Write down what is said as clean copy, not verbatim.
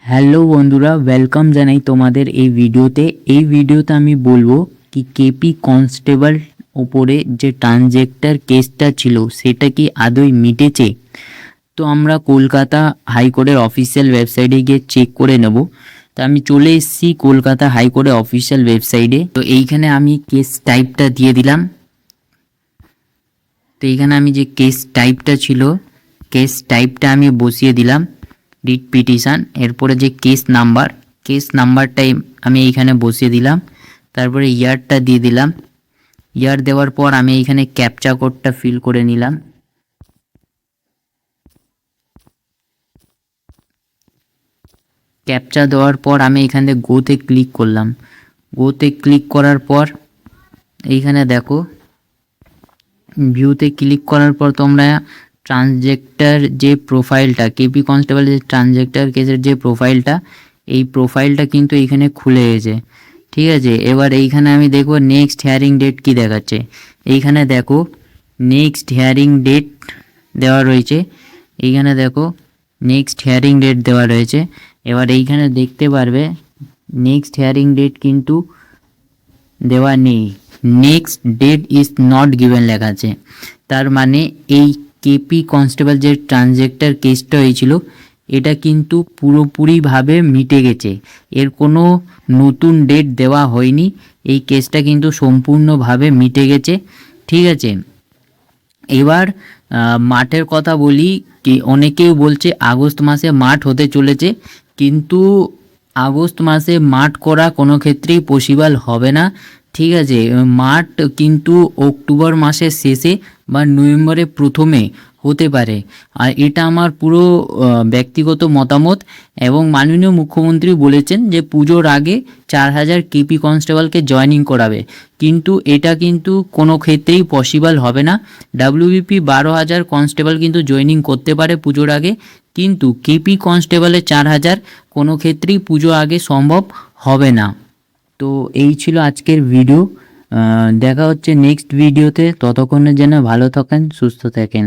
Hello বন্ধুরা, welcome জানাই তোমাদের এই ভিডিওতে আমি বলবো কি কেপি কনস্টেবল ওপরে যে ট্রানজেক্টর কেসটা ছিল সেটা কি আদৌ মিটেছে। তো আমরা কলকাতা হাইকোর্টের অফিসিয়াল ওয়েবসাইটে গিয়ে চেক করে নেব। তো আমি চলে এসেছি কলকাতা হাইকোর্টের অফিসিয়াল ওয়েবসাইটে। তো এইখানে আমি কেস টাইপটা দিয়ে দিলাম। তো এইখানে আমি যে কেস টাইপটা আমি বসিয়ে দিলাম, রিট পিটিশন। এরপরে যে কেস নাম্বারটাই আমি এইখানে বসিয়ে দিলাম। তারপরে ইয়ারটা দিয়ে দিলাম। ইয়ার দেওয়ার পর আমি এইখানে ক্যাপচা কোডটা ফিল করে নিলাম। ক্যাপচা দেওয়ার পর আমি এখান থেকে গোতে ক্লিক করলাম। গোতে ক্লিক করার পর এইখানে দেখো, ভিউতে ক্লিক করার পর তোমরা ট্রানজেক্টর যে প্রোফাইলটা, কেপি কনস্টেবল যে ট্রানজেক্টর কেসের যে প্রোফাইলটা কিন্তু এইখানে খুলে গেছে। ঠিক আছে, এবার এইখানে আমি দেখব নেক্সট হিয়ারিং ডেট কি দেখাচ্ছে। এইখানে দেখো নেক্সট হিয়ারিং ডেট দেওয়া রয়েছে। এইখানে দেখো নেক্সট হিয়ারিং ডেট দেওয়া রয়েছে। এবার এইখানে দেখতে পারবে নেক্সট হিয়ারিং ডেট কিন্তু দেওয়া নেই, next date is not given লেখা আছে। তার মানে এই কেপি কনস্টেবল যে ট্রানজেক্টর কেসটা হয়েছিল এটা কিন্তু পুরোপুরিভাবে মিটে গেছে, এর কোনো নতুন ডেট দেওয়া হয়নি। এই কেসটা কিন্তু সম্পূর্ণভাবে মিটে গেছে। ঠিক আছে, এবার মাঠের কথা বলি। কি অনেকেই বলছে আগস্ট মাসে মাঠ হতে চলেছে, কিন্তু আগস্ট মাসে মাঠ করা কোনো ক্ষেত্রেই পসিবল হবে না। ঠিক আছে, মাঠ কিন্তু অক্টোবর মাসের শেষে বা নভেম্বরের প্রথমে হতে পারে। আর এটা আমার পুরো ব্যক্তিগত মতামত। এবং মাননীয় মুখ্যমন্ত্রী বলেছেন যে পুজোর আগে 4000 কেপি কনস্টেবলকে জয়েনিং করাবে, কিন্তু এটা কিন্তু কোনো ক্ষেত্রেই পসিবল হবে না। ডাব্লিউবিপি 12,000 কনস্টেবল কিন্তু জয়েনিং করতে পারে পুজোর আগে, কিন্তু কেপি কনস্টেবলের 4000 কোনো ক্ষেত্রেই পুজো আগে সম্ভব হবে না। তো এই ছিল আজকের ভিডিও। দেখা হচ্ছে নেক্সট ভিডিওতে। ততক্ষণের জন্য ভালো থাকেন, সুস্থ থাকেন।